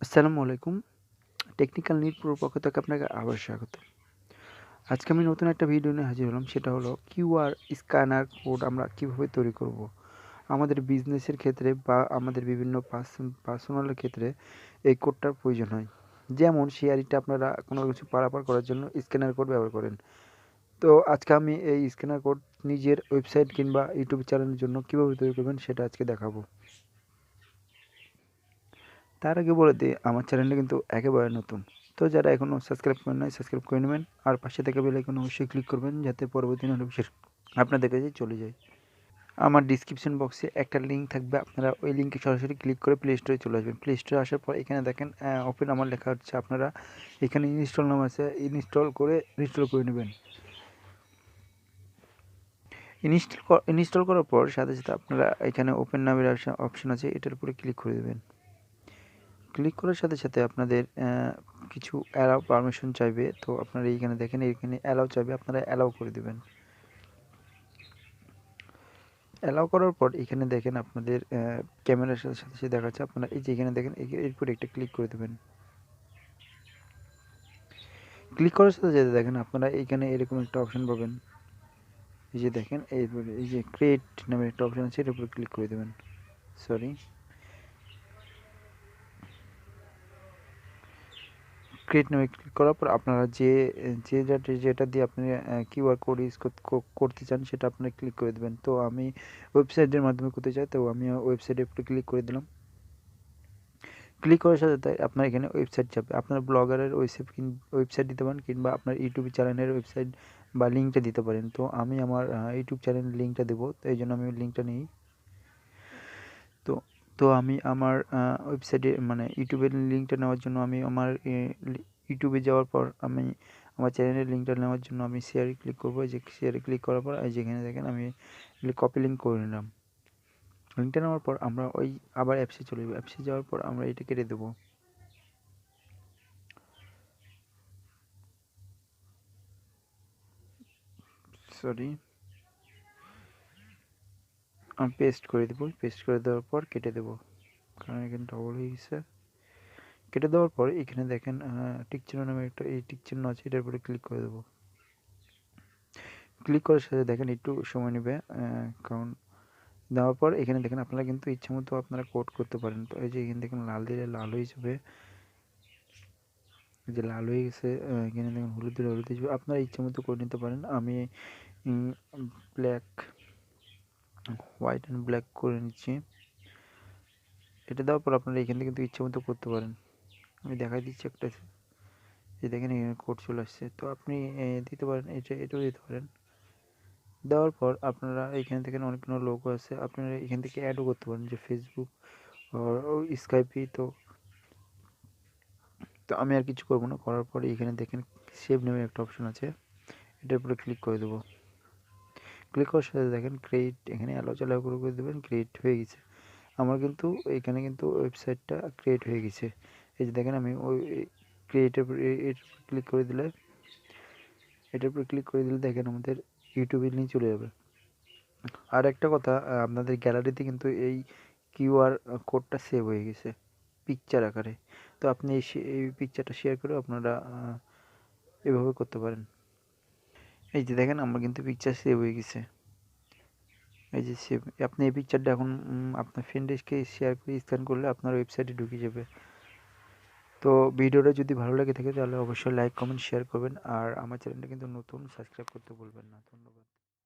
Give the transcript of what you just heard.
আসসালামু আলাইকুম। Technical need প্রোর পক্ষ থেকে আপনাকে আবার স্বাগত। আজকে আমি নতুন একটা ভিডিও নিয়ে হাজির হলাম। সেটা হলো কিউআর স্ক্যানার কোড আমরা কিভাবে তৈরি করব। আমাদের বিজনেসের ক্ষেত্রে বা আমাদের বিভিন্ন পার্সোনালের ক্ষেত্রে এই কোডটার প্রয়োজন হয়। যেমন শেয়ারিটা আপনারা কোনো কিছু পারাপার করার জন্য স্ক্যানার কোড ব্যবহার করেন। তো আজকে আমি এই স্ক্যানার কোড নিজের ওয়েবসাইট কিংবা ইউটিউব চ্যানেলের জন্য কীভাবে তৈরি করবেন সেটা আজকে দেখাবো। তার আগে বলে দিই আমার চ্যানেলটা কিন্তু একেবারে নতুন। তো যারা এখনও সাবস্ক্রাইব করেন নাই সাবস্ক্রাইব করে নেবেন আর পাশে থেকে বেল আইকন অবশ্যই ক্লিক করবেন যাতে পরবর্তী নোটিফিকেশন আপনাদের কাছে চলে যায়। আমার ডিসক্রিপশন বক্সে একটা লিঙ্ক থাকবে, আপনারা ওই লিঙ্কে সরাসরি ক্লিক করে প্লে স্টোরে চলে আসবেন। প্লে স্টোরে আসার পর এখানে দেখেন ওপেন আমার লেখা হচ্ছে, আপনারা এখানে ইনস্টল নাম আছে, ইনস্টল করে নেবেন। ইনস্টল করার পর সাথে সাথে আপনারা এখানে ওপেন নামের অপশন আছে, এটার উপরে ক্লিক করে দেবেন। ক্লিক করার সাথে সাথে আপনাদের কিছু অ্যালাউ পারমিশন চাইবে। তো আপনারা এইখানে দেখেন, এইখানে অ্যালাউ চাইবে, আপনারা অ্যালাউ করে দেবেন। অ্যালাউ করার পর এখানে দেখেন আপনাদের ক্যামেরার সাথে সাথে দেখাচ্ছে, আপনারা এই যে এখানে দেখেন এরপরে একটা ক্লিক করে দেবেন। ক্লিক করার সাথে সাথে দেখেন আপনারা এইখানে এরকম একটা অপশন পাবেন। এই যে দেখেন এইরপরে এই যে ক্রিয়েট নামের একটা অপশন আছে, এর উপরে ক্লিক করে দেবেন। সরি, ক্রিয়েট নামে ক্লিক করার পর আপনারা যেটা দিয়ে আপনি কিউআর কোড ইউজ করতে চান সেটা আপনি ক্লিক করে দেবেন। তো আমি ওয়েবসাইটের মাধ্যমে করতে চাই, তো আমি ওয়েবসাইটের উপরে ক্লিক করে দিলাম। ক্লিক করার সাথে সাথে আপনার এখানে ওয়েবসাইট যাবে। আপনার ব্লগারের ওয়েবসাইট দিতে পারেন কিংবা আপনার ইউটিউব চ্যানেলের ওয়েবসাইট বা লিঙ্কটা দিতে পারেন। তো আমি আমার ইউটিউব চ্যানেলের লিঙ্কটা দেবো, তো এই জন্য আমি লিঙ্কটা নিই। তো তো আমি আমার ওয়েবসাইটে মানে ইউটিউবের লিঙ্কটা নেওয়ার জন্য আমি আমার ইউটিউবে যাওয়ার পর আমি আমার চ্যানেলের লিঙ্কটা নেওয়ার জন্য আমি শেয়ারে ক্লিক করবো। এই যে শেয়ারে ক্লিক করার পর এই যেখানে দেখেন আমি কপি লিঙ্ক করে নিলাম। লিঙ্কটা নেওয়ার পর আমরা ওই আবার অ্যাপসে চলে যাবো। অ্যাপসে যাওয়ার পর আমরা এটা কেটে দেবো। সরি, আমি পেস্ট করে দেবো। পেস্ট করে দেওয়ার পর কেটে দেবো, কারণ এখানে ডবল হয়ে গেছে। কেটে দেওয়ার পর এখানে দেখেন টিক চিহ্ন নামে একটা এই টিক চিহ্ন আছে, এটার উপরে ক্লিক করে দেবো। ক্লিক করার সাথে দেখেন একটু সময় নেবে, কারণ দেওয়ার পর এখানে দেখেন আপনারা কিন্তু ইচ্ছে মতো আপনারা কোড করতে পারেন। তো এই যে এখানে দেখুন লাল দিলে লাল হয়ে যাবে, এই যে লাল হয়ে গেছে। এখানে দেখুন হলুদ দিলে হলুদ হয়ে যাবে, আপনারা ইচ্ছে মতো করে নিতে পারেন। আমি ব্ল্যাক, হোয়াইট অ্যান্ড ব্ল্যাক করে নিচ্ছি। এটা দেওয়ার পর আপনারা এখান থেকে কিন্তু ইচ্ছে মতো করতে পারেন। আমি দেখাই দিচ্ছি একটা, যে দেখেন এখানে কোড চলে আসছে। তো আপনি দিতে পারেন, এটাও দিতে পারেন। দেওয়ার পর আপনারা এখান থেকে অনেকগুলো লোগো আছে, আপনারা এখান থেকে অ্যাডও করতে পারেন, যে ফেসবুক ও স্কাইপি। তো তো আমি আর কিছু করবো না। করার পরে এখানে দেখেন সেভ নামে একটা অপশন আছে, এটার উপরে ক্লিক করে দেবো। ক্লিক করার সাথে দেখেন ক্রিয়েট, এখানে অ্যালাউ করে দেবেন। ক্রিয়েট হয়ে গেছে আমার, কিন্তু এখানে কিন্তু ওয়েবসাইটটা ক্রিয়েট হয়ে গেছে। এই যে দেখেন আমি ওই ক্রিয়েটের উপরে ক্লিক করে দিলে, এটার উপরে ক্লিক করে দিলে দেখেন আমাদের ইউটিউবে নিয়ে চলে যাবে। আর একটা কথা, আপনাদের গ্যালারিতে কিন্তু এই কিউআর কোডটা সেভ হয়ে গেছে পিকচার আকারে। তো আপনি এই পিকচারটা শেয়ার করে আপনারা এভাবে করতে পারেন। এই যে দেখেন আমার কিন্তু পিকচার সেভ হয়ে গেছে। এই যে সেভ, আপনি এই পিকচারটা এখন আপনার ফ্রেন্ডকে শেয়ার করে স্ক্যান করলে আপনার ওয়েবসাইটে ঢুকে যাবে। তো ভিডিওটা যদি ভালো লাগে থাকে তাহলে অবশ্যই লাইক কমেন্ট শেয়ার করবেন। আর আমার চ্যানেলটা কিন্তু নতুন, সাবস্ক্রাইব করতে ভুলবেন না। ধন্যবাদ।